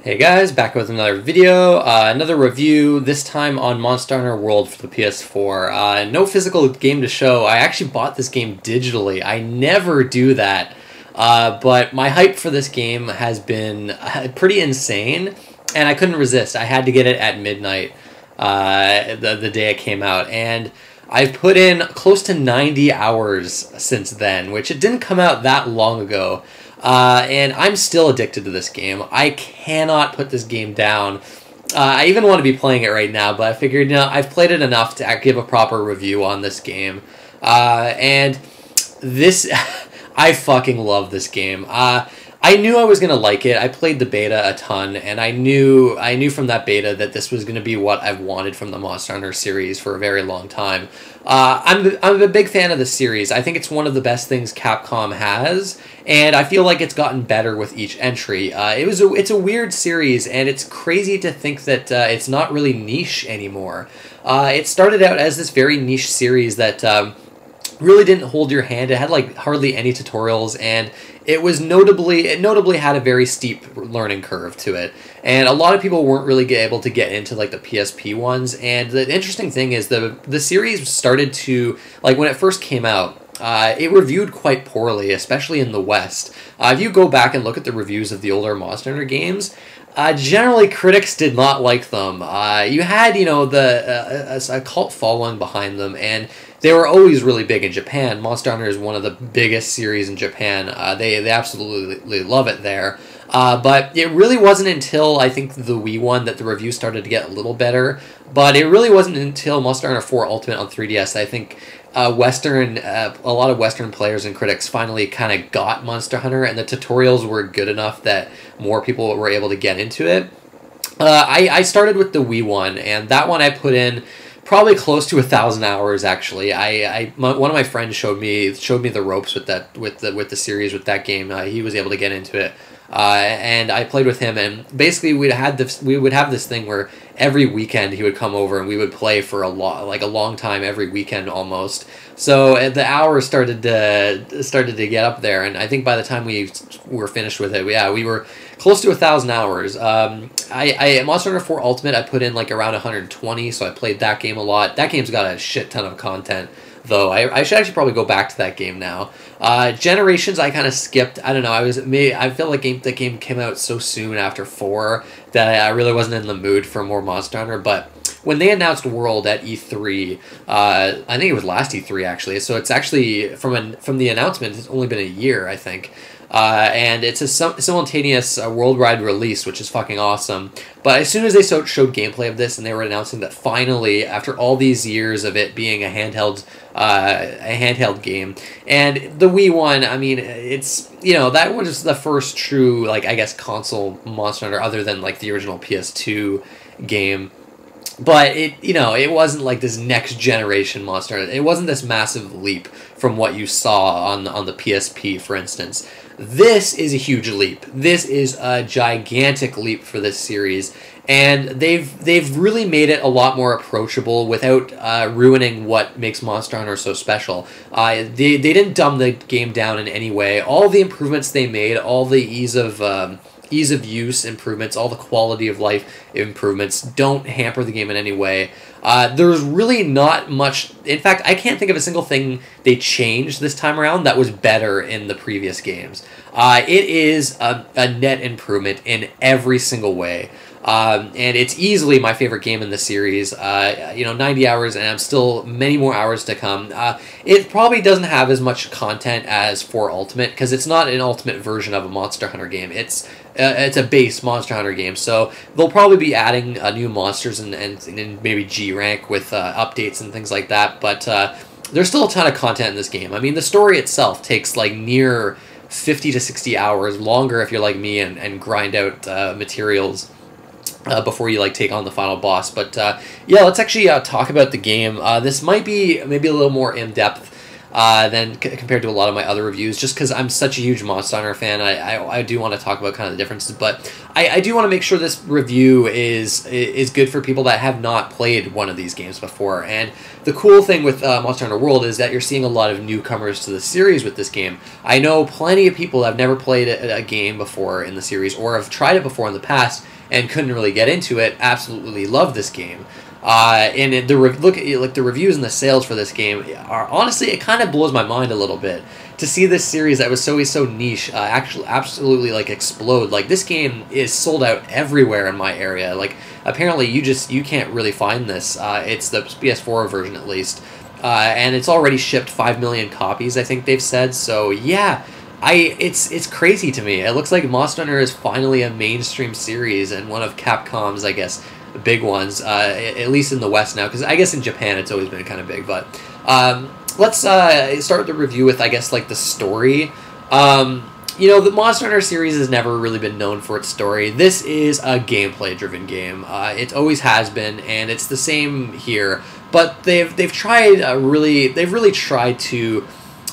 Hey guys, back with another video, another review, this time on Monster Hunter World for the PS4. No physical game to show. I actually bought this game digitally. I never do that, but my hype for this game has been pretty insane, and I couldn't resist. I had to get it at midnight the day it came out, and I've put in close to 90 hours since then, which it didn't come out that long ago. And I'm still addicted to this game. I cannot put this game down. I even want to be playing it right now, but I figured, I've played it enough to give a proper review on this game. And this, I fucking love this game. I knew I was going to like it. I played the beta a ton, and I knew from that beta that this was going to be what I've wanted from the Monster Hunter series for a very long time. I'm a big fan of the series. I think it's one of the best things Capcom has, and I feel like it's gotten better with each entry. It's a weird series, and it's crazy to think that it's not really niche anymore. It started out as this very niche series that really didn't hold your hand. It had like hardly any tutorials, and it notably had a very steep learning curve to it, and a lot of people weren't really able to get into like the PSP ones. And the interesting thing is the series started to, like, when it first came out, it reviewed quite poorly, especially in the West. If you go back and look at the reviews of the older Monster Hunter games, generally critics did not like them. You had, a cult following behind them, and they were always really big in Japan. Monster Hunter is one of the biggest series in Japan. They absolutely love it there. But it really wasn't until, I think, the Wii one that the reviews started to get a little better. But it really wasn't until Monster Hunter 4 Ultimate on 3DS, I think, a lot of Western players and critics finally kind of got Monster Hunter, and the tutorials were good enough that more people were able to get into it. I started with the Wii one, and that one I put in probably close to 1,000 hours. Actually, one of my friends showed me the ropes with the series with that game. He was able to get into it, and I played with him. And basically, we would have this thing where every weekend he would come over and we would play for a long time, every weekend almost. So the hours started to get up there, and I think by the time we were finished with it, we were close to 1,000 hours. Monster Hunter 4 Ultimate, I put in like around 120, so I played that game a lot. That game's got a shit ton of content, though. I should actually probably go back to that game now. Generations, I kind of skipped. I don't know. I feel like the game came out so soon after 4 that I really wasn't in the mood for more Monster Hunter. But when they announced World at E3, I think it was last E3 actually. So it's actually from the announcement, it's only been a year, I think. And it's a simultaneous worldwide release, which is fucking awesome. But as soon as they showed gameplay of this, and they were announcing that finally, after all these years of it being a handheld game, and the Wii one, I mean, it's, that was the first true, like, I guess, console Monster Hunter, other than like the original PS2 game. But it wasn't like this next generation Monster Hunter. It wasn't this massive leap from what you saw on the PSP, for instance. This is a huge leap. This is a gigantic leap for this series, and they've really made it a lot more approachable without ruining what makes Monster Hunter so special. They didn't dumb the game down in any way. All the improvements they made, all the ease of use improvements, all the quality of life improvements don't hamper the game in any way. There's really not much. In fact, I can't think of a single thing they changed this time around that was better in the previous games. It is a net improvement in every single way. And it's easily my favorite game in the series. 90 hours, and I'm still many more hours to come. It probably doesn't have as much content as 4 Ultimate, because it's not an Ultimate version of a Monster Hunter game. It's a base Monster Hunter game, so they'll probably be adding new monsters and maybe G rank with updates and things like that. But there's still a ton of content in this game. I mean, the story itself takes like near 50 to 60 hours, longer if you're like me and grind out materials before you take on the final boss. But let's actually talk about the game. This might be maybe a little more in depth than compared to a lot of my other reviews, just because I'm such a huge Monster Hunter fan. I do want to talk about kind of the differences, but I do want to make sure this review is good for people that have not played one of these games before. And the cool thing with Monster Hunter World is that you're seeing a lot of newcomers to the series with this game. I know plenty of people that have never played a game before in the series, or have tried it before in the past, and couldn't really get into it, absolutely love this game. And look at like the reviews and the sales for this game are honestly, it kind of blows my mind a little bit to see this series that was so niche actually absolutely like explode. Like this game is sold out everywhere in my area. Like apparently you can't really find this. It's the PS4 version at least, and it's already shipped 5 million copies. I think they've said. So yeah. It's crazy to me. It looks like Monster Hunter is finally a mainstream series and one of Capcom's, I guess, big ones, at least in the West now, because I guess in Japan it's always been kind of big. But let's start the review with, I guess, like the story. You know, the Monster Hunter series has never really been known for its story. This is a gameplay-driven game. It always has been, and it's the same here. But they've really tried to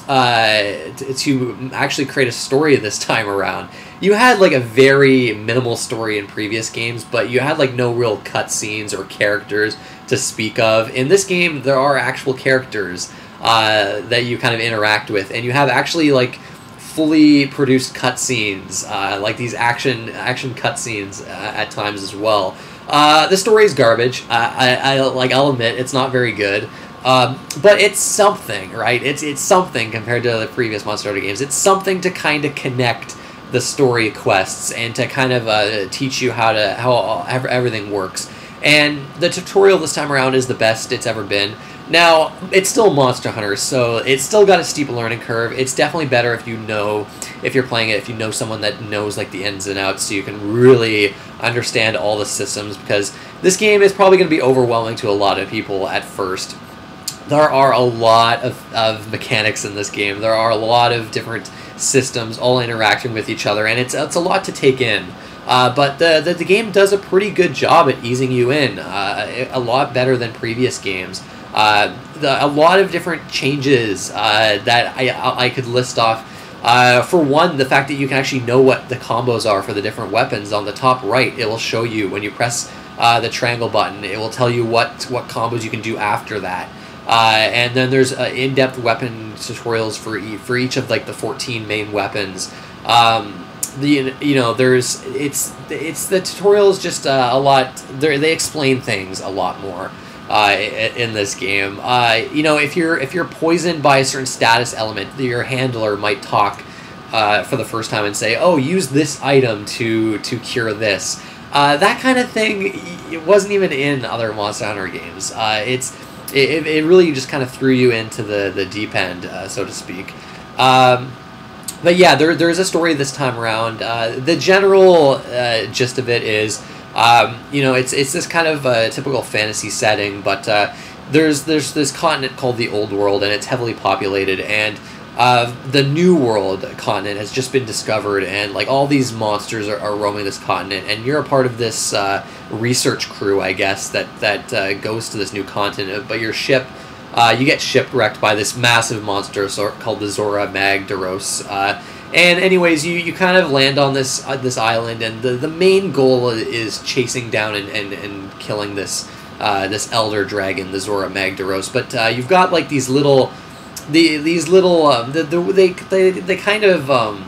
actually create a story this time around. You had like a very minimal story in previous games, but you had like no real cutscenes or characters to speak of. In this game, there are actual characters that you kind of interact with, and you have actually like fully produced cutscenes, like these action cutscenes at times as well. The story is garbage. I'll admit it's not very good. But it's something, right? It's something compared to the previous Monster Hunter games. It's something to kind of connect the story quests and to kind of teach you how everything works. And the tutorial this time around is the best it's ever been. Now, it's still Monster Hunter, so it's still got a steep learning curve. It's definitely better if you're playing it, if you know someone that knows like the ins and outs, so you can really understand all the systems, because this game is probably going to be overwhelming to a lot of people at first. There are a lot of mechanics in this game. There are a lot of different systems all interacting with each other, and it's a lot to take in. But the game does a pretty good job at easing you in, a lot better than previous games. A lot of different changes that I could list off. For one, the fact that you can actually know what the combos are for the different weapons. On the top right, it will show you when you press the triangle button. It will tell you what combos you can do after that. And then there's in-depth weapon tutorials for each of like the 14 main weapons. The tutorials just a lot. They explain things a lot more in this game. If you're poisoned by a certain status element, your handler might talk for the first time and say, "Oh, use this item to cure this." That kind of thing. It wasn't even in other Monster Hunter games. It really just kind of threw you into the deep end, so to speak. But yeah, there's a story this time around. The general gist of it is, it's this kind of typical fantasy setting, but there's this continent called the Old World, and it's heavily populated, and the New World continent has just been discovered, and like all these monsters are roaming this continent, and you're a part of this research crew, I guess, that goes to this new continent. But your ship, you get shipwrecked by this massive monster called the Zora Magdaros. And anyways, you kind of land on this island, and the main goal is chasing down and killing this elder dragon, the Zora Magdaros. But you've got like these little. They kind of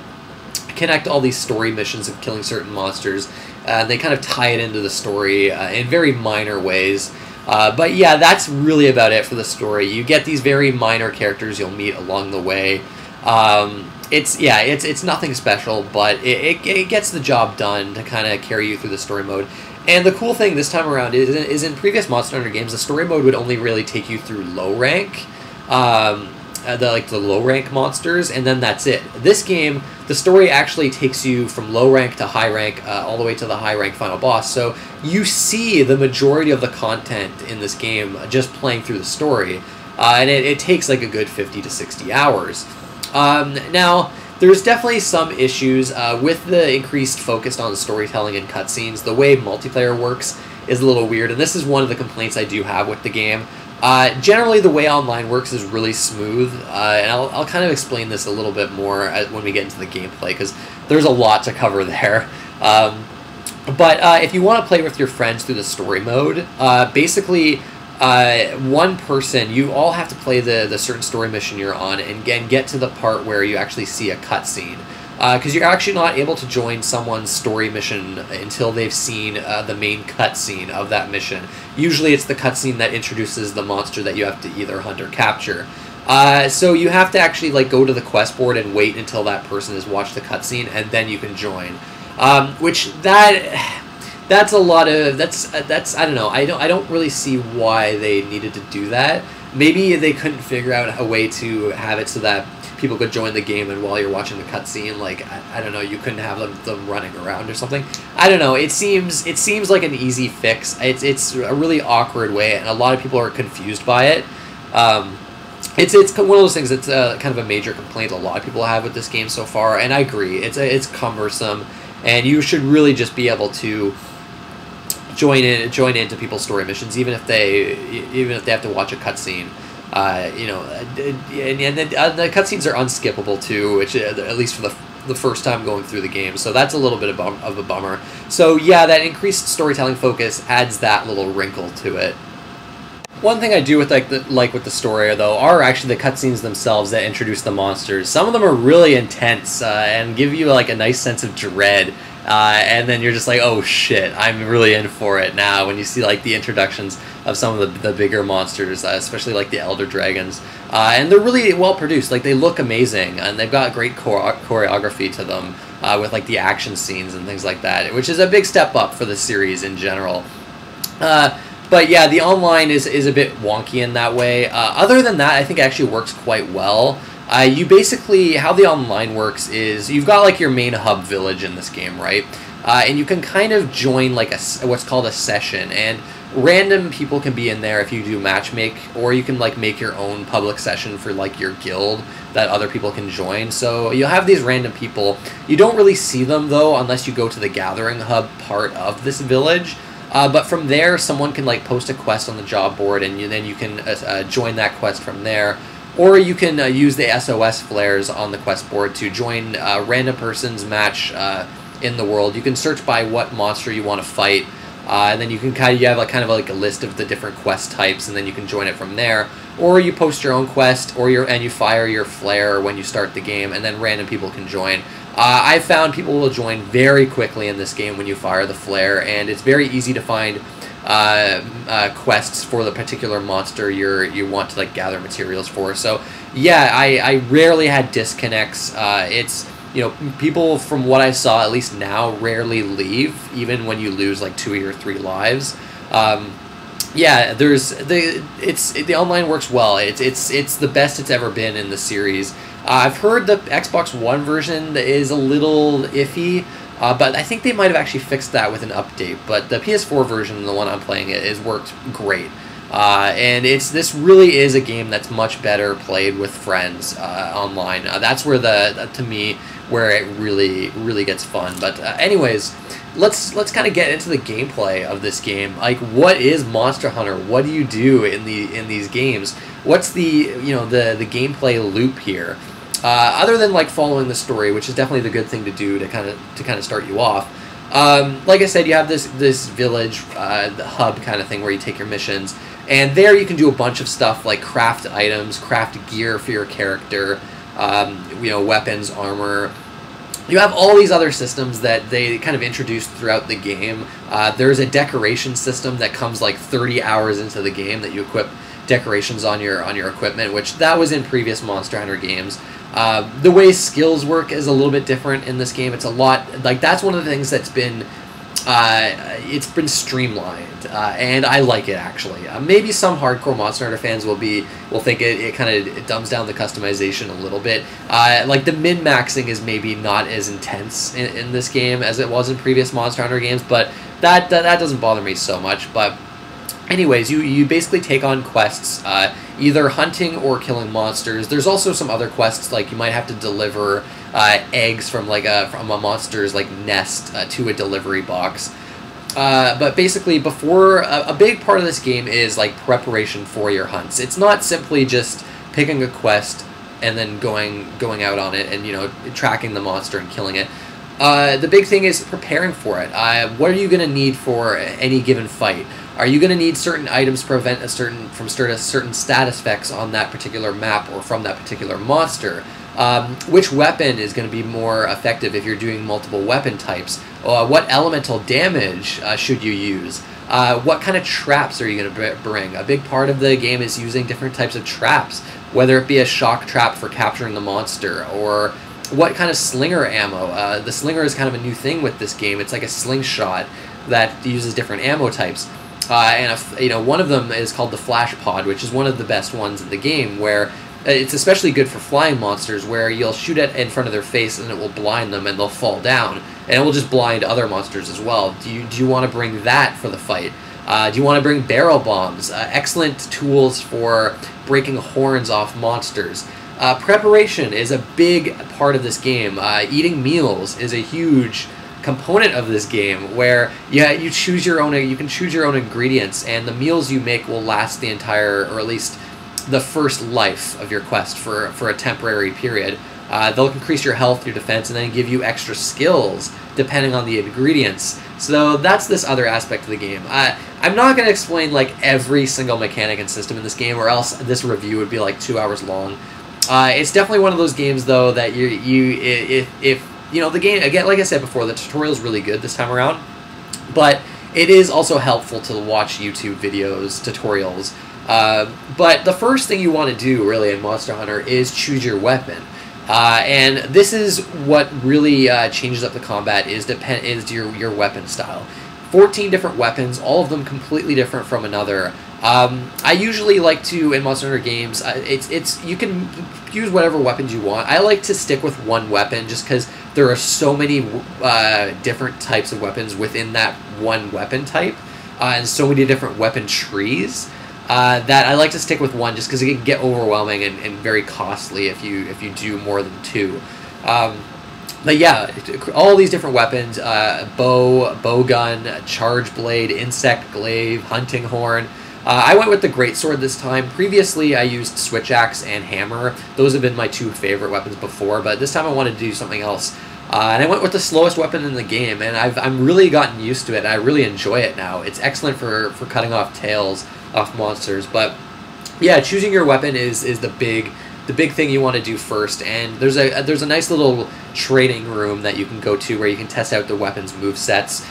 connect all these story missions of killing certain monsters. They kind of tie it into the story in very minor ways. But yeah, that's really about it for the story. You get these very minor characters you'll meet along the way. It's nothing special, but it gets the job done to kind of carry you through the story mode. And the cool thing this time around is in previous Monster Hunter games, the story mode would only really take you through low rank. The low rank monsters, and then that's it. This game, the story actually takes you from low rank to high rank, all the way to the high rank final boss. So you see the majority of the content in this game just playing through the story, and it takes like a good 50 to 60 hours. Now, there's definitely some issues with the increased focus on storytelling and cutscenes. The way multiplayer works is a little weird, and this is one of the complaints I do have with the game. Generally, the way online works is really smooth, and I'll kind of explain this a little bit more when we get into the gameplay, because there's a lot to cover there. But if you want to play with your friends through the story mode, basically, one person, you all have to play the certain story mission you're on and get to the part where you actually see a cutscene. because you're actually not able to join someone's story mission until they've seen the main cutscene of that mission. Usually it's the cutscene that introduces the monster that you have to either hunt or capture. So you have to actually like go to the quest board and wait until that person has watched the cutscene, and then you can join. That's a lot of that's I don't know. I don't really see why they needed to do that. Maybe they couldn't figure out a way to have it so that people could join the game, and while you're watching the cutscene, like I don't know, you couldn't have them running around or something. I don't know. It seems like an easy fix. It's a really awkward way, and a lot of people are confused by it. It's one of those things that's kind of a major complaint a lot of people have with this game so far, and I agree. It's cumbersome, and you should really just be able to join into people's story missions, even if they have to watch a cutscene. You know, and the cutscenes are unskippable too, which at least for the first time going through the game. So that's a little bit of a bummer. So yeah, that increased storytelling focus adds that little wrinkle to it. One thing I do with with the story though are actually the cutscenes themselves that introduce the monsters. Some of them are really intense and give you like a nice sense of dread. And then you're just like, oh shit, I'm really in for it now when you see like the introductions of some of the bigger monsters, especially like the Elder Dragons. And they're really well produced, like they look amazing, and they've got great choreography to them with like the action scenes and things like that, which is a big step up for the series in general. But yeah, the online is a bit wonky in that way. Other than that, I think it actually works quite well. You basically, how the online works is you've got like your main hub village in this game, right? And you can kind of join like what's called a session, and random people can be in there if you do matchmake, or you can like make your own public session for like your guild that other people can join. So you'll have these random people. You don't really see them though unless you go to the gathering hub part of this village. But from there, someone can like post a quest on the job board, and then you can join that quest from there. Or you can use the SOS flares on the quest board to join a random person's match in the world. You can search by what monster you want to fight, and then you can you have kind of like a list of the different quest types, and then you can join it from there. Or you post your own quest, and you fire your flare when you start the game, and then random people can join. I've found people will join very quickly in this game when you fire the flare, and it's very easy to find quests for the particular monster you want to like gather materials for. So yeah, I rarely had disconnects. It's, you know, people from what I saw at least now rarely leave even when you lose like 2 or 3 lives. Yeah, the online works well. It's the best it's ever been in the series. I've heard the Xbox One version is a little iffy. But I think they might have actually fixed that with an update. But the PS4 version, the one I'm playing, has worked great. And this really is a game that's much better played with friends online. That's where to me, where it really gets fun. But anyways, let's kind of get into the gameplay of this game. Like, what is Monster Hunter? What do you do in these games? What's the gameplay loop here? Other than like following the story, which is definitely the good thing to do to kind of start you off. Like I said, you have this village, the hub kind of thing where you take your missions, and there you can do a bunch of stuff like craft items, craft gear for your character, weapons, armor. You have all these other systems that they kind of introduced throughout the game. There's a decoration system that comes like 30 hours into the game that you equip decorations on your equipment, which that was in previous Monster Hunter games. The way skills work is a little bit different in this game. It's a lot like that's one of the things that's been it's been streamlined, and I like it actually. Maybe some hardcore Monster Hunter fans will think it kind of dumbs down the customization a little bit. Like the min-maxing is maybe not as intense in this game as it was in previous Monster Hunter games, but that doesn't bother me so much. But anyways, you basically take on quests, either hunting or killing monsters. There's also some other quests, like you might have to deliver eggs from a monster's like nest to a delivery box. But basically, before a big part of this game is like preparation for your hunts. It's not simply just picking a quest and then going out on it and tracking the monster and killing it. The big thing is preparing for it. What are you going to need for any given fight? Are you going to need certain items to prevent certain status effects on that particular map or from that particular monster? Which weapon is going to be more effective if you're doing multiple weapon types? What elemental damage should you use? What kind of traps are you going to bring? A big part of the game is using different types of traps, whether it be a shock trap for capturing the monster, or what kind of slinger ammo. The slinger is kind of a new thing with this game. It's like a slingshot that uses different ammo types. And one of them is called the flash pod, which is one of the best ones in the game, where it's especially good for flying monsters, where you'll shoot it in front of their face and it will blind them and they'll fall down, and it will just blind other monsters as well. Do you want to bring that for the fight? Do you want to bring barrel bombs? Excellent tools for breaking horns off monsters. Preparation is a big part of this game. Eating meals is a huge component of this game, where you choose your own. You can choose your own ingredients, and the meals you make will last the entire, or at least the first life of your quest for a temporary period. They'll increase your health, your defense, and then give you extra skills depending on the ingredients. So that's this other aspect of the game. I'm not going to explain like every single mechanic and system in this game, or else this review would be like 2 hours long. It's definitely one of those games though that if you know the game, again, like I said before, the tutorial is really good this time around, but it is also helpful to watch YouTube videos, tutorials. But the first thing you want to do really in Monster Hunter is choose your weapon. And this is what really changes up the combat is your weapon style. 14 different weapons, all of them completely different from another. I usually like to, in Monster Hunter games, you can use whatever weapons you want. I like to stick with one weapon just because there are so many different types of weapons within that one weapon type, and so many different weapon trees. That I like to stick with one just because it can get overwhelming and very costly if you do more than two. But yeah, all these different weapons, bow gun, charge blade, insect glaive, hunting horn. I went with the greatsword this time. Previously, I used switch axe and hammer. Those have been my two favorite weapons before, but this time I wanted to do something else. And I went with the slowest weapon in the game, and I'm really gotten used to it, and I really enjoy it now. It's excellent for cutting off tails off monsters. But yeah, choosing your weapon is the big thing you want to do first. And there's a nice little trading room that you can go to where you can test out the weapons movesets.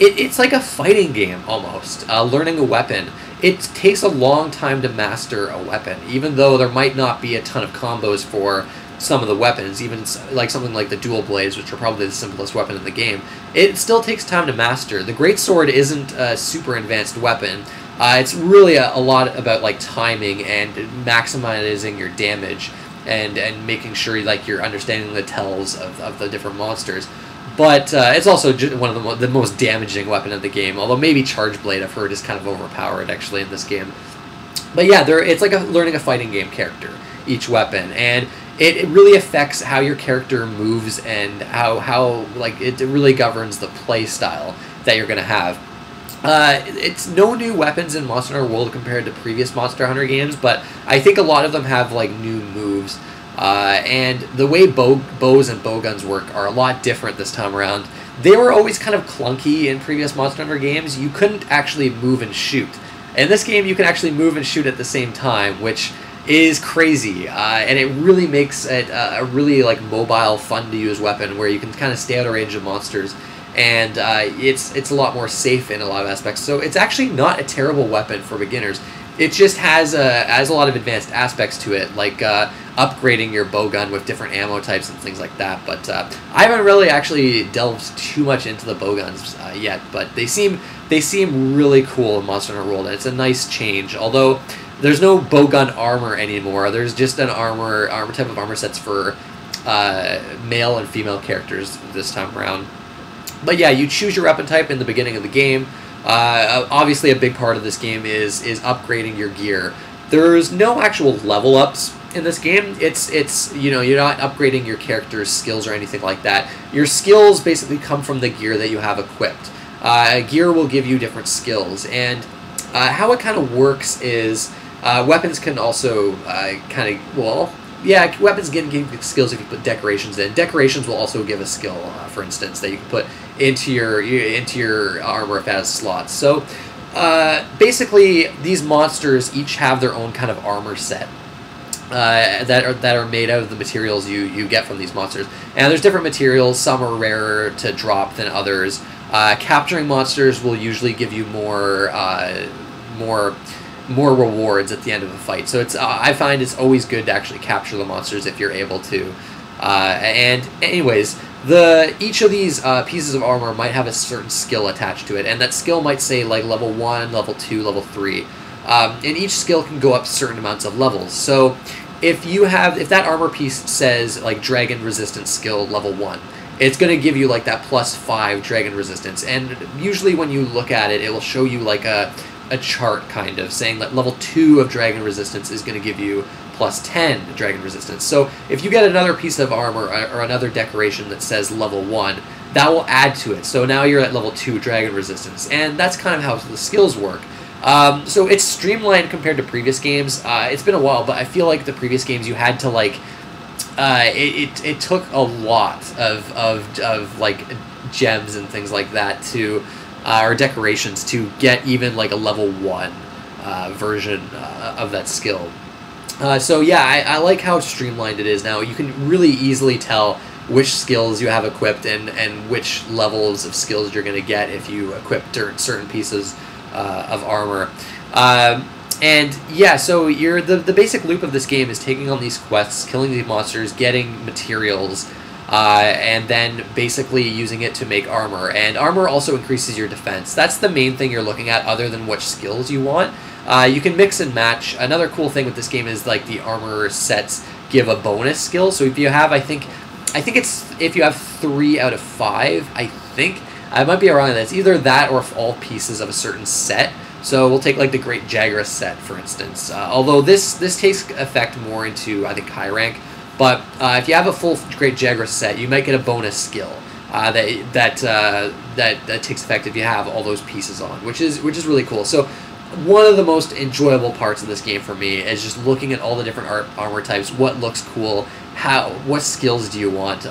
It's like a fighting game almost. Learning a weapon. It takes a long time to master a weapon, even though there might not be a ton of combos for some of the weapons, even like something like the dual blades, which are probably the simplest weapon in the game. It still takes time to master. The greatsword isn't a super advanced weapon. It's really a lot about like timing and maximizing your damage and making sure you're understanding the tells of the different monsters. But it's also one of the most damaging weapon in the game, although maybe Charge Blade I've heard is kind of overpowered actually in this game. But yeah, it's like learning a fighting game character, each weapon, and it really affects how your character moves and how like it really governs the play style that you're going to have. It's no new weapons in Monster Hunter World compared to previous Monster Hunter games, but I think a lot of them have like new moves. And the way bows and bowguns work are a lot different this time around. They were always kind of clunky in previous Monster Hunter games. You couldn't actually move and shoot. In this game, you can actually move and shoot at the same time, which is crazy. And it really makes it a really like mobile, fun-to-use weapon where you can kind of stay out of range of monsters. And it's a lot more safe in a lot of aspects. So it's actually not a terrible weapon for beginners. It just has a lot of advanced aspects to it, like upgrading your bowgun with different ammo types and things like that. But I haven't really actually delved too much into the bowguns yet. But they seem really cool in Monster Hunter World, and it's a nice change. Although there's no bowgun armor anymore. There's just an type of armor sets for male and female characters this time around. But yeah, you choose your weapon type in the beginning of the game. Obviously, a big part of this game is upgrading your gear. There's no actual level ups in this game. It's you're not upgrading your character's skills or anything like that. Your skills basically come from the gear that you have equipped. Gear will give you different skills, and how it kind of works is weapons can also weapons can give skills if you put decorations in. Decorations will also give a skill, for instance, that you can put into your armor if it has slots. So basically, these monsters each have their own kind of armor set. that are made out of the materials you get from these monsters. And there's different materials. Some are rarer to drop than others. Capturing monsters will usually give you more rewards at the end of the fight. So it's I find it's always good to actually capture the monsters if you're able to. And anyways, each of these pieces of armor might have a certain skill attached to it, and that skill might say like level 1, level 2, level 3. And each skill can go up certain amounts of levels. So if that armor piece says like dragon resistance skill level 1, it's going to give you like that +5 dragon resistance. And usually when you look at it, it will show you like a chart kind of saying that level 2 of dragon resistance is going to give you +10 dragon resistance. So if you get another piece of armor or another decoration that says level 1, that will add to it. So now you're at level 2 dragon resistance. And that's kind of how the skills work. So it's streamlined compared to previous games. It's been a while, but I feel like the previous games you had to like it took a lot of like gems and things like that to or decorations to get even like a level 1 version of that skill. So yeah, I like how streamlined it is now. You can really easily tell which skills you have equipped and which levels of skills you're going to get if you equip certain pieces of armor. And yeah, so the basic loop of this game is taking on these quests, killing these monsters, getting materials, and then basically using it to make armor. And armor also increases your defense. That's the main thing you're looking at other than which skills you want. You can mix and match. Another cool thing with this game is like the armor sets give a bonus skill. So if you have, I think it's if you have 3 out of 5, I think. I might be wrong on that. It's either that or all pieces of a certain set. So we'll take like the Great Jagras set, for instance. Although this takes effect more into, I think, high rank. But if you have a full Great Jagras set, you might get a bonus skill that takes effect if you have all those pieces on, which is really cool. So one of the most enjoyable parts of this game for me is just looking at all the different armor types, what looks cool, what skills do you want,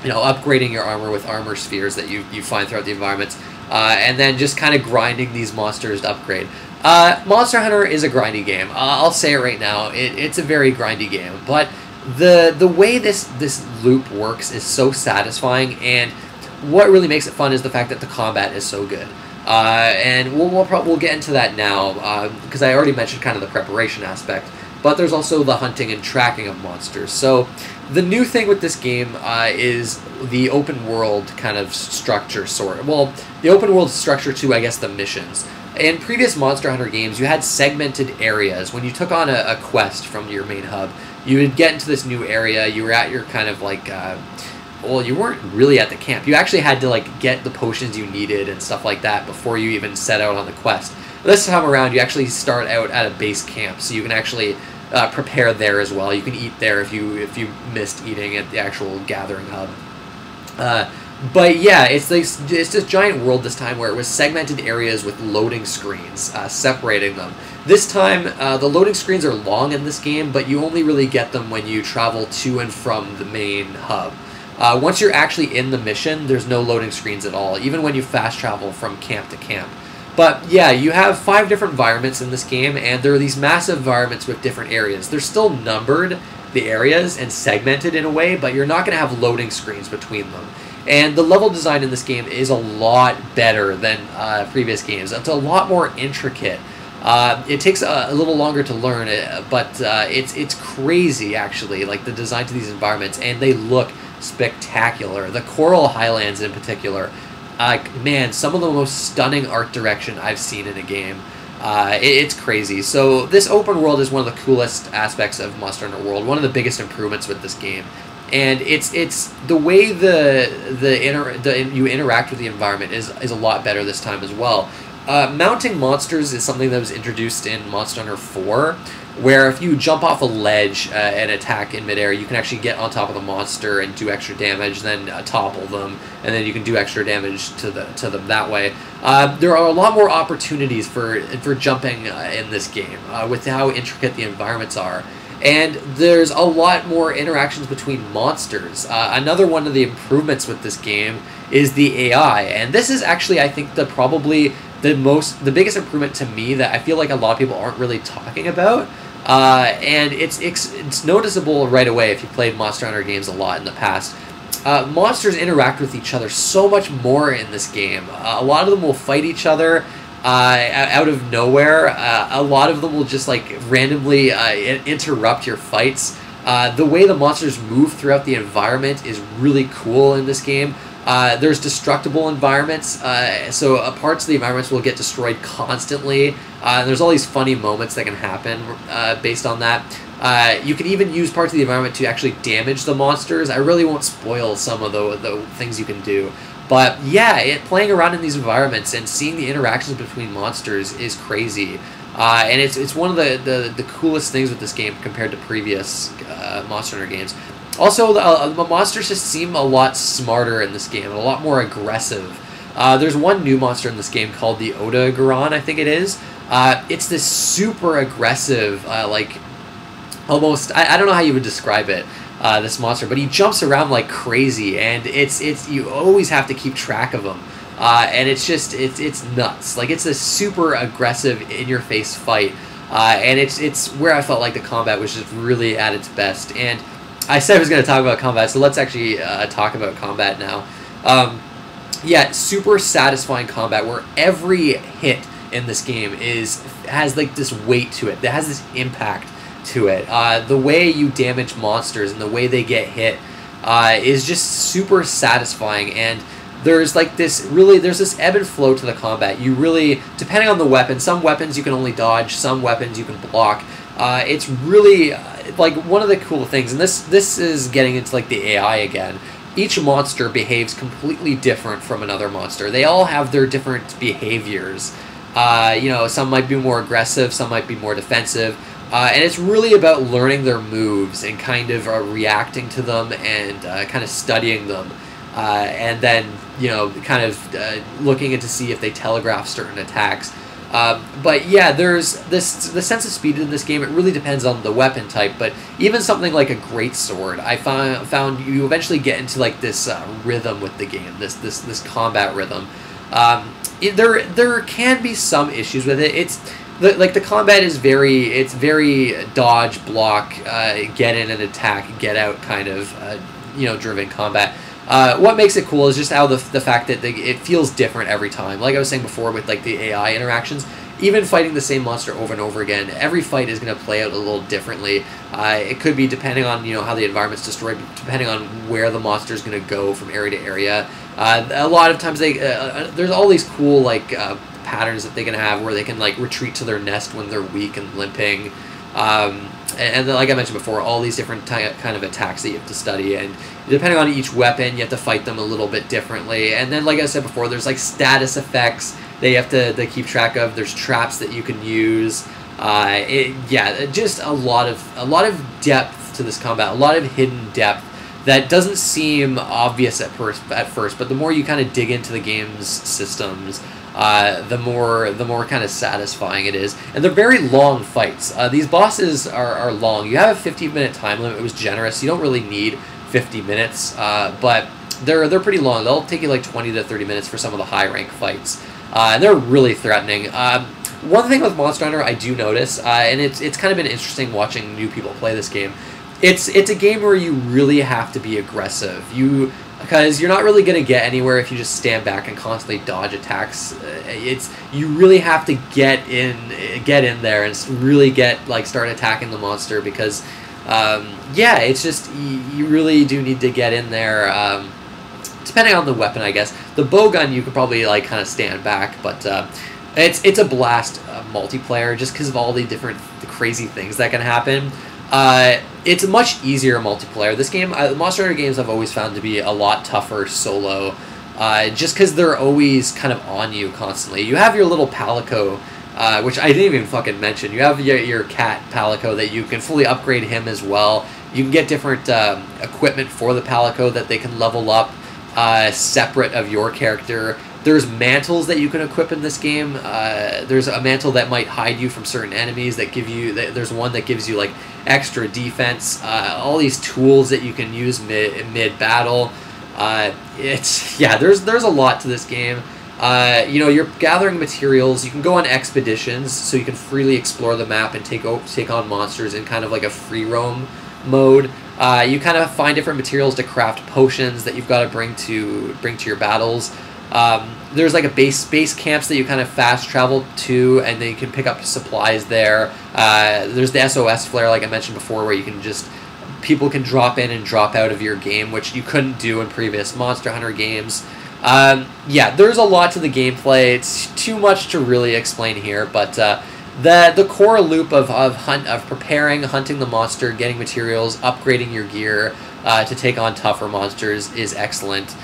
upgrading your armor with armor spheres that you find throughout the environments, and then just kind of grinding these monsters to upgrade. Monster Hunter is a grindy game. I'll say it right now. It's a very grindy game, but the way this loop works is so satisfying, and what really makes it fun is the fact that the combat is so good. And we'll get into that now, because I already mentioned kind of the preparation aspect, but there's also the hunting and tracking of monsters. So the new thing with this game is the open world kind of structure, the open world structure to, I guess, the missions. In previous Monster Hunter games, you had segmented areas. When you took on a quest from your main hub, you would get into this new area, you were at your kind of like... well, you weren't really at the camp. You actually had to like get the potions you needed and stuff like that before you even set out on the quest. This time around, you actually start out at a base camp, so you can actually prepare there as well. You can eat there if you missed eating at the actual gathering hub. But yeah, it's this giant world this time where it was segmented areas with loading screens separating them. This time, the loading screens are long in this game, but you only really get them when you travel to and from the main hub. Once you're actually in the mission, there's no loading screens at all, even when you fast travel from camp to camp. But yeah, you have 5 different environments in this game, and there are these massive environments with different areas. They're still numbered, the areas, and segmented in a way, but you're not going to have loading screens between them. And the level design in this game is a lot better than previous games. It's a lot more intricate. It takes a little longer to learn, but it's crazy, actually, like the design to these environments, and they look spectacular. The Coral Highlands in particular, man, some of the most stunning art direction I've seen in a game. It's crazy. So this open world is one of the coolest aspects of Monster Hunter World, one of the biggest improvements with this game. And it's the way you interact with the environment is a lot better this time as well. Mounting monsters is something that was introduced in Monster Hunter 4, where if you jump off a ledge and attack in midair, you can actually get on top of the monster and do extra damage, then topple them, and then you can do extra damage to them that way. There are a lot more opportunities for jumping in this game with how intricate the environments are. And there's a lot more interactions between monsters. Another one of the improvements with this game is the AI, and this is actually, I think, probably the biggest improvement to me that I feel like a lot of people aren't really talking about. And it's noticeable right away if you played Monster Hunter games a lot in the past. Monsters interact with each other so much more in this game. A lot of them will fight each other out of nowhere. A lot of them will just like randomly interrupt your fights. The way the monsters move throughout the environment is really cool in this game. There's destructible environments, so parts of the environments will get destroyed constantly. There's all these funny moments that can happen based on that. You can even use parts of the environment to actually damage the monsters. I really won't spoil some of the things you can do. But yeah, playing around in these environments and seeing the interactions between monsters is crazy. And it's one of the coolest things with this game compared to previous Monster Hunter games. Also, the monsters just seem a lot smarter in this game, and a lot more aggressive. There's one new monster in this game called the Oda-Garon, I think it is. It's this super aggressive, like, almost, I don't know how you would describe it, this monster, but he jumps around like crazy, and you always have to keep track of him. And it's nuts. Like, it's a super aggressive, in-your-face fight, and it's where I felt like the combat was just really at its best. And I said I was going to talk about combat, so let's actually talk about combat now. Yeah, super satisfying combat where every hit in this game has like this weight to it. That has this impact to it. The way you damage monsters and the way they get hit is just super satisfying. And there's like there's this ebb and flow to the combat. You really, depending on the weapon, some weapons you can only dodge, some weapons you can block. It's really like one of the cool things, and this is getting into like the AI again. Each monster behaves completely different from another monster. They all have their different behaviors. You know, some might be more aggressive, some might be more defensive, and it's really about learning their moves and kind of reacting to them and kind of studying them, and then, you know, kind of looking into see if they telegraph certain attacks. But yeah, there's the sense of speed in this game. It really depends on the weapon type, but even something like a greatsword, I found you eventually get into like this rhythm with the game, this combat rhythm. There can be some issues with it. Like the combat is very dodge, block, get in and attack, get out kind of you know, driven combat. What makes it cool is just how the fact that it feels different every time. Like I was saying before with like the AI interactions, even fighting the same monster over and over again, every fight is going to play out a little differently. It could be depending on, you know, how the environment's destroyed, depending on where the monster is going to go from area to area. A lot of times there's all these cool like patterns that they can have where they can like retreat to their nest when they're weak and limping. And then, like I mentioned before, all these different kind of attacks that you have to study, and depending on each weapon, you have to fight them a little bit differently. And then, like I said before, there's like status effects that you have to keep track of. There's traps that you can use. Yeah, just a lot of depth to this combat, a lot of hidden depth that doesn't seem obvious at first, but the more you kind of dig into the game's systems, the more kind of satisfying it is. And they're very long fights. These bosses are long. You have a 15-minute time limit. It was generous. You don't really need 50 minutes, but they're pretty long. They'll take you like 20 to 30 minutes for some of the high-rank fights, and they're really threatening. One thing with Monster Hunter I do notice, and it's kind of been interesting watching new people play this game. It's a game where you really have to be aggressive. Because you're not really going to get anywhere if you just stand back and constantly dodge attacks. You really have to get in there and really start attacking the monster, because yeah, it's just you really do need to get in there. Depending on the weapon, I guess. The bowgun you could probably like kind of stand back, but it's a blast multiplayer just because of all the crazy things that can happen. It's a much easier multiplayer. This game, Monster Hunter games I've always found to be a lot tougher solo, just because they're always kind of on you constantly. You have your little Palico, which I didn't even fucking mention. You have your cat Palico that you can fully upgrade him as well. You can get different equipment for the Palico that they can level up separate of your character. There's mantles that you can equip in this game. There's a mantle that might hide you from certain enemies that give you... There's one that gives you, like, extra defense. All these tools that you can use mid-battle. Yeah, there's a lot to this game. You know, you're gathering materials. You can go on expeditions, so you can freely explore the map and take on monsters in kind of like a free roam mode. You kind of find different materials to craft potions that you've got to bring to your battles. There's like a base camps that you kind of fast travel to, and then you can pick up supplies there. There's the SOS flare, like I mentioned before, where you can just people can drop in and drop out of your game, which you couldn't do in previous Monster Hunter games. Yeah, there's a lot to the gameplay. It's too much to really explain here, but the core loop of preparing, hunting the monster, getting materials, upgrading your gear to take on tougher monsters is excellent.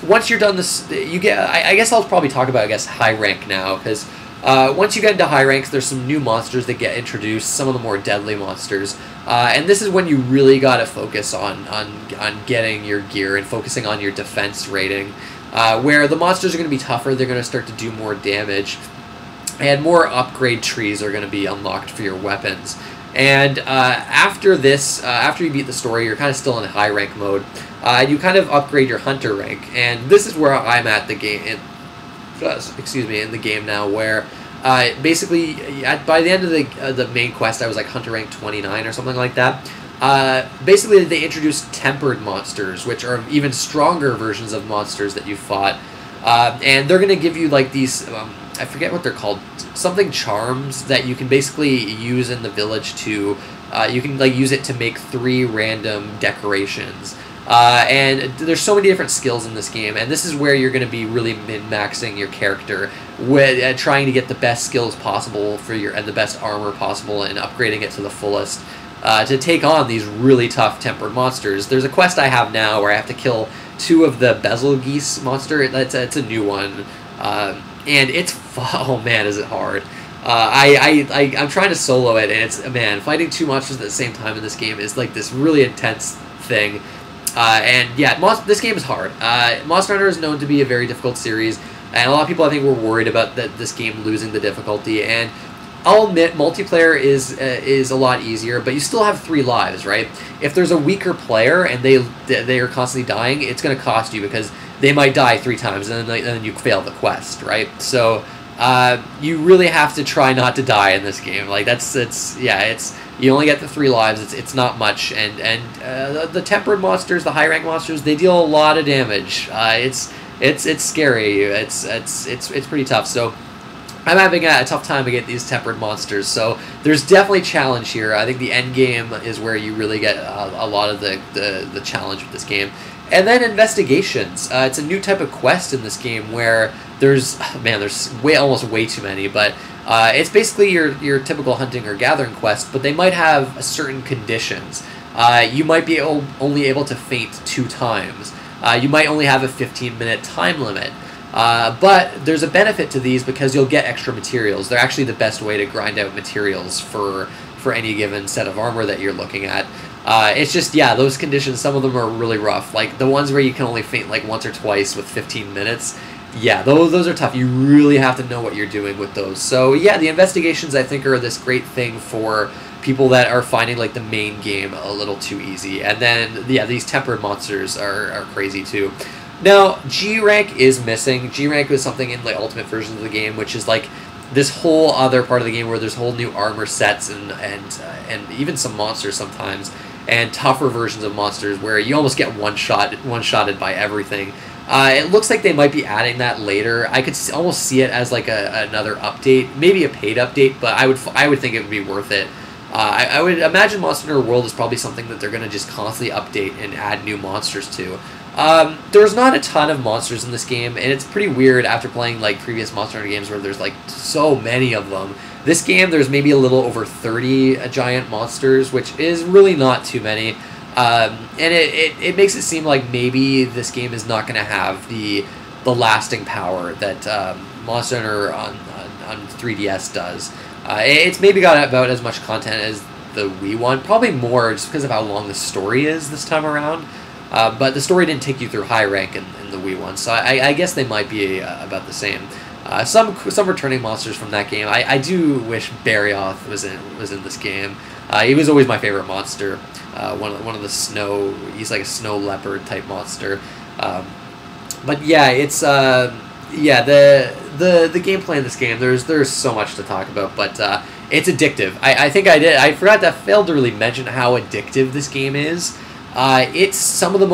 Once you're done this, you get. I guess I'll probably talk about high rank now, because once you get into high ranks, there's some new monsters that get introduced. Some of the more deadly monsters, and this is when you really got to focus on getting your gear and focusing on your defense rating. Where the monsters are going to be tougher, they're going to start to do more damage, and more upgrade trees are going to be unlocked for your weapons. And after this, after you beat the story, you're kind of still in high rank mode. You kind of upgrade your hunter rank, and this is where I'm at the game. In the game now, where basically by the end of the main quest, I was like hunter rank 29 or something like that. Basically, they introduced tempered monsters, which are even stronger versions of monsters that you fought, and they're going to give you like these. I forget what they're called, something charms that you can basically use in the village to, you can like use it to make 3 random decorations. And there's so many different skills in this game, and this is where you're going to be really min-maxing your character, with trying to get the best skills possible for and the best armor possible, and upgrading it to the fullest to take on these really tough tempered monsters. There's a quest I have now where I have to kill 2 of the bezel geese monster. It's a new one. And it's, oh man, is it hard. I'm trying to solo it, and it's, man, fighting 2 monsters at the same time in this game is like this really intense thing. And yeah, this game is hard. Monster Hunter is known to be a very difficult series, and a lot of people I think were worried about this game losing the difficulty, and I'll admit multiplayer is a lot easier, but you still have 3 lives, right? If there's a weaker player and they are constantly dying, it's going to cost you, because they might die 3 times, and then you fail the quest, right? So you really have to try not to die in this game. Like you only get the 3 lives. It's not much, and the tempered monsters, the high rank monsters, they deal a lot of damage. It's scary. It's pretty tough. So I'm having a tough time against these tempered monsters. So there's definitely challenge here. I think the end game is where you really get a lot of the challenge with this game. And then investigations. It's a new type of quest in this game where there's almost way too many, but it's basically your typical hunting or gathering quest, but they might have certain conditions. You might be only able to faint 2 times. You might only have a 15-minute time limit. But there's a benefit to these because you'll get extra materials. They're actually the best way to grind out materials for any given set of armor that you're looking at. It's just, yeah, those conditions, some of them are really rough. Like, the ones where you can only faint, like, once or twice with 15 minutes, yeah, those are tough. You really have to know what you're doing with those. So, yeah, the investigations, I think, are this great thing for people that are finding, like, the main game a little too easy. And then, yeah, these tempered monsters are crazy, too. Now, G rank is missing. G rank was something in the ultimate version of the game, which is, like, this whole other part of the game where there's whole new armor sets and even some monsters sometimes, and tougher versions of monsters where you almost get one-shotted by everything. It looks like they might be adding that later. I could almost see it as like another update, maybe a paid update, but I would think it would be worth it. I would imagine Monster Hunter World is probably something that they're going to just constantly update and add new monsters to. There's not a ton of monsters in this game, and it's pretty weird after playing like previous Monster Hunter games where there's like so many of them. This game, there's maybe a little over 30 giant monsters, which is really not too many. And it makes it seem like maybe this game is not going to have the lasting power that Monster Hunter on 3DS does. It's maybe got about as much content as the Wii one, probably more just because of how long the story is this time around. But the story didn't take you through high rank in the Wii one, so I guess they might be about the same. Some returning monsters from that game. I do wish Barioth was in this game. He was always my favorite monster. One of the snow. He's like a snow leopard type monster. But yeah, it's yeah, the gameplay in this game, there's so much to talk about, but it's addictive. I forgot that I failed to really mention how addictive this game is. It's the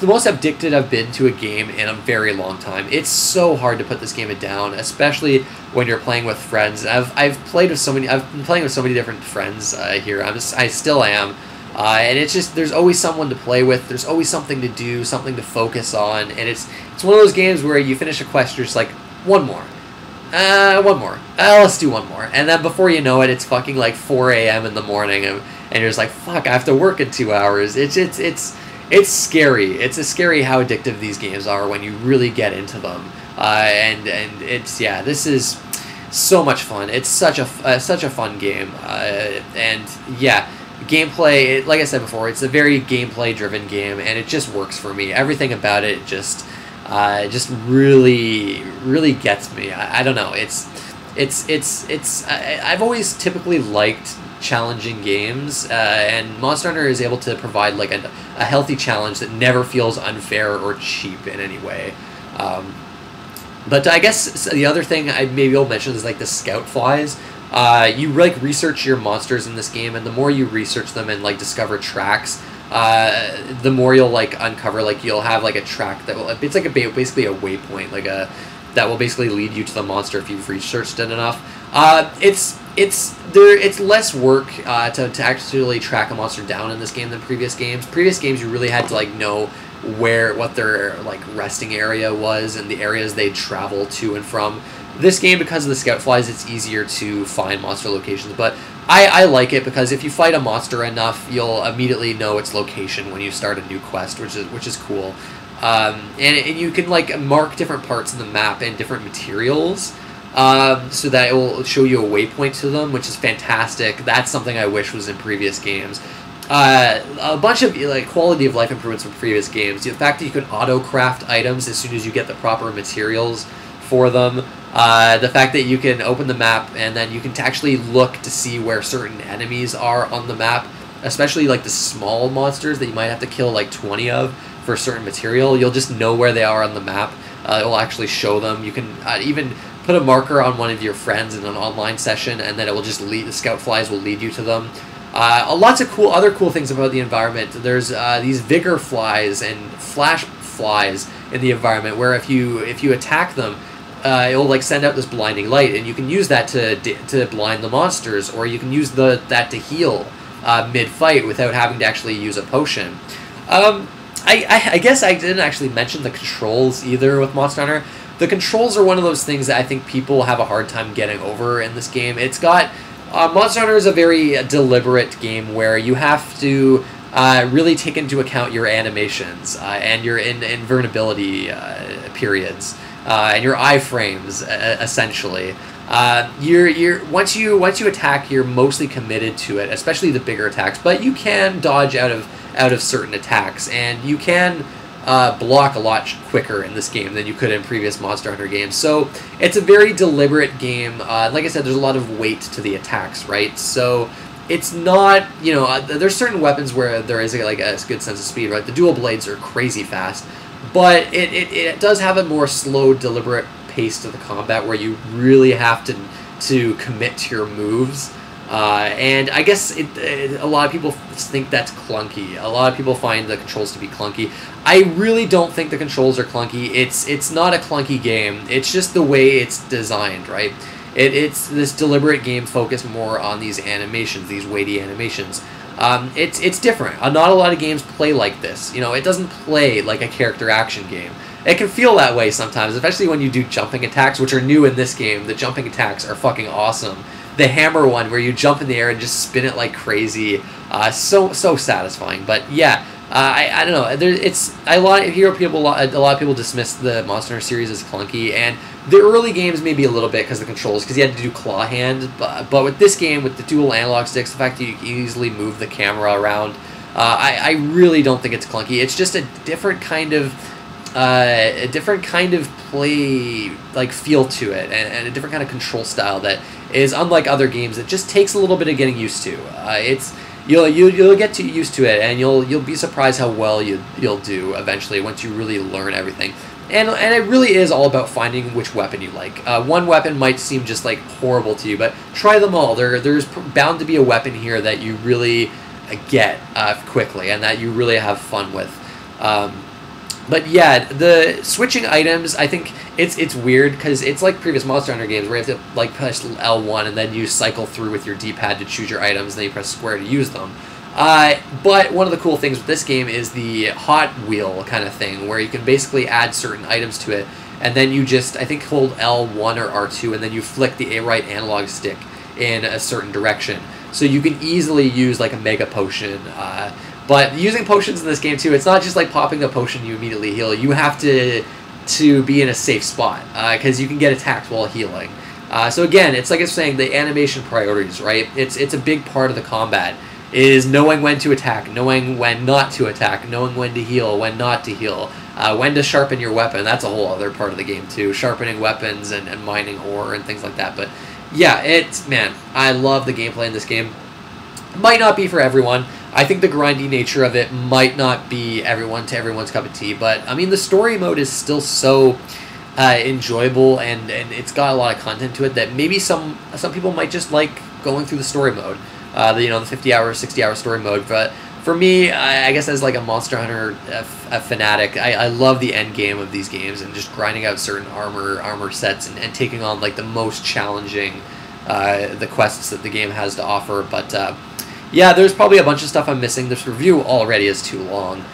most addicted I've been to a game in a very long time. It's so hard to put this game down, especially when you're playing with friends. I've been playing with so many different friends here. I still am. And it's just, there's always someone to play with, there's always something to do, something to focus on, and it's one of those games where you finish a quest, you're just like, one more. Let's do one more. And then before you know it, it's fucking like 4 a.m. in the morning, and you're just like, fuck, I have to work in 2 hours. It's scary. It's scary how addictive these games are when you really get into them. And it's, yeah, this is so much fun. It's such a fun game. And yeah, gameplay, like I said before, it's a very gameplay driven game, and it just works for me. Everything about it just really gets me. I don't know. I've always typically liked challenging games, and Monster Hunter is able to provide like a healthy challenge that never feels unfair or cheap in any way. But I guess the other thing I maybe will mention is like the scout flies. You like research your monsters in this game, and the more you research them and like discover tracks, the more you'll like uncover. Like you'll have like a track that will, it's like basically a waypoint, like that will basically lead you to the monster if you've researched it enough. It's less work to actually track a monster down in this game than previous games. Previous games you really had to like know what their like resting area was and the areas they'd travel to and from. This game, because of the scout flies, it's easier to find monster locations, but I like it because if you fight a monster enough, you'll immediately know its location when you start a new quest, which is cool. And you can like mark different parts of the map and different materials, so that it will show you a waypoint to them, which is fantastic. That's something I wish was in previous games. A bunch of like quality of life improvements from previous games. The fact that you can auto craft items as soon as you get the proper materials for them. The fact that you can open the map and then you can actually look to see where certain enemies are on the map, especially like the small monsters that you might have to kill like 20 of for a certain material. You'll just know where they are on the map. It will actually show them. You can even put a marker on one of your friends in an online session, and then it will just lead, the scout flies will lead you to them. Lots of other cool things about the environment. There's these vigor flies and flash flies in the environment where if you attack them, it will like send out this blinding light, and you can use that to blind the monsters, or you can use that to heal mid-fight without having to actually use a potion. I guess I didn't actually mention the controls either with Monster Hunter. The controls are one of those things that I think people have a hard time getting over in this game. It's got Monster Hunter is a very deliberate game where you have to really take into account your animations and your invulnerability periods. And your iframes, essentially. Once you attack, you're mostly committed to it, especially the bigger attacks. But you can dodge out of certain attacks, and you can block a lot quicker in this game than you could in previous Monster Hunter games. So it's a very deliberate game. Like I said, there's a lot of weight to the attacks, right? So it's not, there's certain weapons where there is like a good sense of speed, right? The dual blades are crazy fast. But it does have a more slow, deliberate pace to the combat where you really have to commit to your moves. And I guess a lot of people think that's clunky. A lot of people find the controls to be clunky. I really don't think the controls are clunky. It's not a clunky game. It's just the way it's designed, right? It's this deliberate game focused more on these animations, these weighty animations. It's different. Not a lot of games play like this. It doesn't play like a character action game. It can feel that way sometimes, especially when you do jumping attacks, which are new in this game. The jumping attacks are fucking awesome. The hammer one, where you jump in the air and just spin it like crazy, so satisfying. But yeah, I don't know. A lot of people dismiss the Monster Hunter series as clunky, and the early games maybe a little bit because of the controls, because you had to do claw hand. But with this game, with the dual analog sticks, the fact that you can easily move the camera around, I really don't think it's clunky. It's just a different kind of play like feel to it, and a different kind of control style that is unlike other games. It just takes a little bit of getting used to. You'll get used to it, and you'll be surprised how well you'll do eventually once you really learn everything. And it really is all about finding which weapon you like. One weapon might seem just like horrible to you, but try them all. There's bound to be a weapon here that you really get quickly and that you really have fun with. But yeah, the switching items, I think it's weird because it's like previous Monster Hunter games where you have to like push L1 and then you cycle through with your D-pad to choose your items, and then you press square to use them. But one of the cool things with this game is the Hot Wheel kind of thing, where you can basically add certain items to it, and then you just, I think, hold L1 or R2, and then you flick the right analog stick in a certain direction. So you can easily use like a Mega Potion. But using potions in this game too, it's not just like popping a potion you immediately heal. You have to be in a safe spot, because you can get attacked while healing. So again, it's like I was saying, the animation priorities, right? It's a big part of the combat. Is knowing when to attack, knowing when not to attack, knowing when to heal, when not to heal, when to sharpen your weapon. That's a whole other part of the game too, sharpening weapons and mining ore and things like that. But yeah, man, I love the gameplay in this game. Might not be for everyone. I think the grindy nature of it might not be everyone's cup of tea, but I mean the story mode is still so enjoyable, and it's got a lot of content to it that maybe some people might just like going through the story mode. The 50-hour, 60-hour story mode. But for me, I guess as like a Monster Hunter fanatic, I love the end game of these games and just grinding out certain armor sets and taking on like the most challenging the quests that the game has to offer. But yeah, there's probably a bunch of stuff I'm missing. This review already is too long.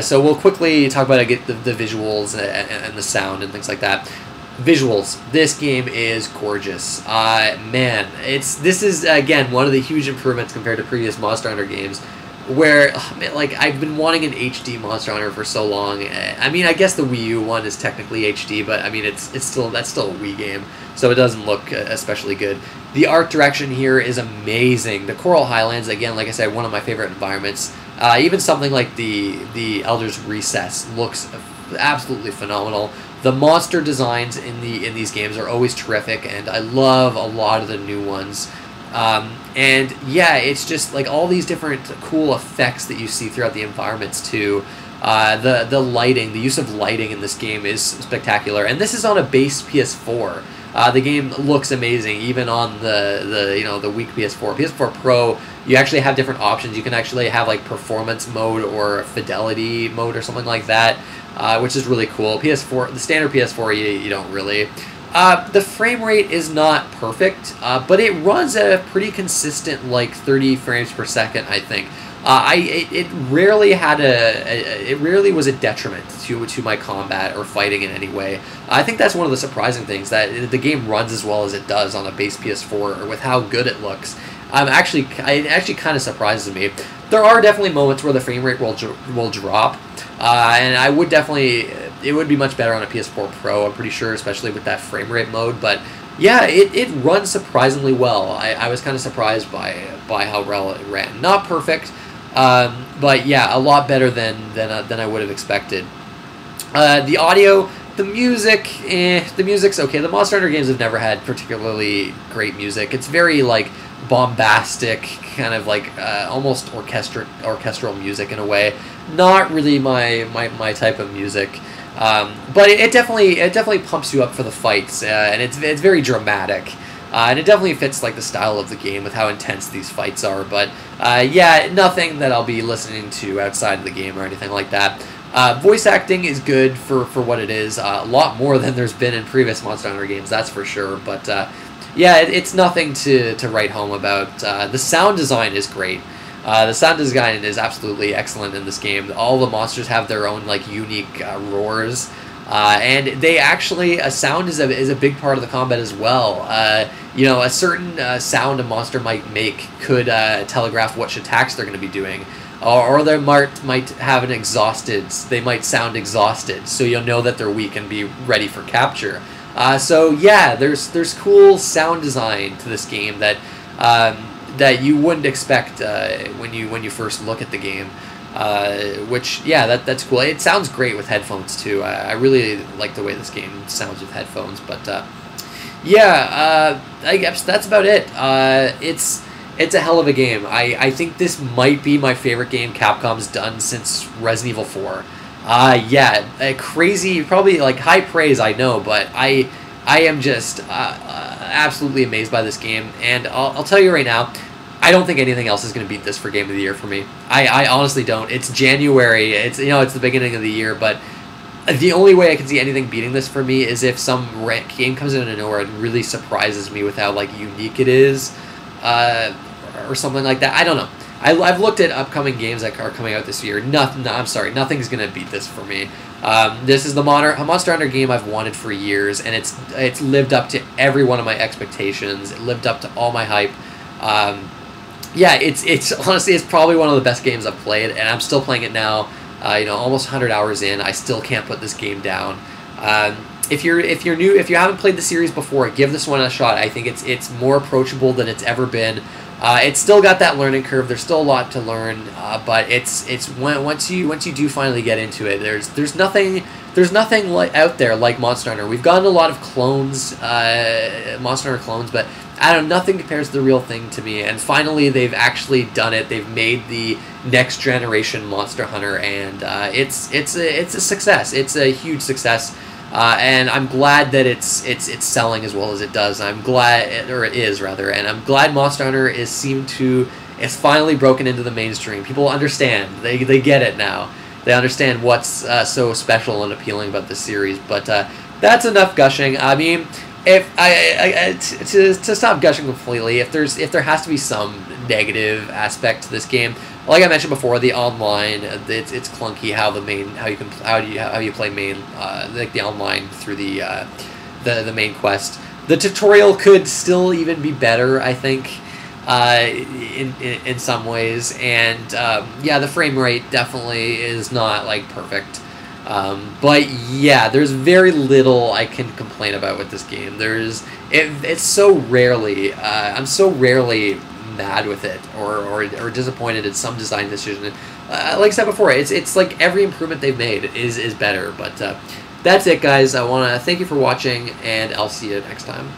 So we'll quickly talk about the visuals and the sound and things like that. Visuals. This game is gorgeous. Man, this is again one of the huge improvements compared to previous Monster Hunter games, where like I've been wanting an HD Monster Hunter for so long. I mean, I guess the Wii U one is technically HD, but I mean that's still a Wii game, so it doesn't look especially good. The art direction here is amazing. The Coral Highlands, again, like I said, one of my favorite environments. Even something like the Elder's Recess looks absolutely phenomenal. The monster designs in these games are always terrific, and I love a lot of the new ones. And yeah, it's just like all these different cool effects that you see throughout the environments too. The lighting, the use of lighting in this game is spectacular, and this is on a base PS4. The game looks amazing, even on the weak PS4. PS4 Pro, you actually have different options. You can actually have like performance mode or fidelity mode or something like that, which is really cool. PS4, the standard PS4, you don't really. The frame rate is not perfect, but it runs at a pretty consistent like 30 frames per second, I think. It rarely was a detriment to my combat or fighting in any way. I think that's one of the surprising things, that the game runs as well as it does on a base PS4 with how good it looks. It actually kind of surprises me. There are definitely moments where the frame rate will drop, and I would definitely, it would be much better on a PS4 Pro, I'm pretty sure, especially with that frame rate mode. But yeah, it runs surprisingly well. I was kind of surprised by how well it ran. Not perfect. But yeah, a lot better than I would have expected. The audio, the music's okay. The Monster Hunter games have never had particularly great music. It's very like bombastic, kind of like almost orchestral music in a way. Not really my type of music. But it definitely pumps you up for the fights, and it's very dramatic. And it definitely fits like the style of the game with how intense these fights are. But yeah, nothing that I'll be listening to outside of the game or anything like that. Voice acting is good for what it is. A lot more than there's been in previous Monster Hunter games, that's for sure. But yeah, it's nothing to write home about. The sound design is great. The sound design is absolutely excellent in this game. All the monsters have their own like unique roars. And they actually, sound is a big part of the combat as well. A certain sound a monster might make could telegraph which attacks they're going to be doing. Or they might have they might sound exhausted, so you'll know that they're weak and be ready for capture. So yeah, there's cool sound design to this game that you wouldn't expect when you first look at the game. Which, yeah, that's cool. It sounds great with headphones too. I really like the way this game sounds with headphones. But yeah, I guess that's about it. It's a hell of a game. I think this might be my favorite game Capcom's done since Resident Evil 4. Yeah, crazy, probably like high praise, I know, but I am just absolutely amazed by this game, and I'll tell you right now, I don't think anything else is going to beat this for Game of the Year for me. I honestly don't. It's January, it's it's the beginning of the year, but the only way I can see anything beating this for me is if some game comes in out of nowhere and really surprises me with how like unique it is, or something like that. I don't know. I've looked at upcoming games that are coming out this year. I'm sorry, nothing's gonna beat this for me. This is the Monster Hunter game I've wanted for years, and it's lived up to every one of my expectations. It lived up to all my hype. Yeah, it's honestly, it's probably one of the best games I've played, and I'm still playing it now. Almost 100 hours in, I still can't put this game down. If you're new, if you haven't played the series before, give this one a shot. I think it's more approachable than it's ever been. It's still got that learning curve. There's still a lot to learn, but once you do finally get into it, there's nothing out there like Monster Hunter. We've gotten a lot of clones, Monster Hunter clones, but I don't know, nothing compares to the real thing to me. And finally, they've actually done it. They've made the next generation Monster Hunter, and it's a success. It's a huge success. And I'm glad that it's selling as well as it does. I'm glad, or it is rather, and I'm glad Monster Hunter it's finally broken into the mainstream. People understand. They get it now. They understand what's so special and appealing about this series. But that's enough gushing. I mean, to stop gushing completely, if there has to be some negative aspect to this game, like I mentioned before, the online, it's clunky how you play main, like the online through the main quest. The tutorial could still even be better, I think, in some ways, and yeah, the frame rate definitely is not like perfect. But yeah, there's very little I can complain about with this game. It's so rarely, I'm so rarely mad with it or disappointed in some design decision. Like I said before, it's like every improvement they've made is better. But that's it, guys. I want to thank you for watching, and I'll see you next time.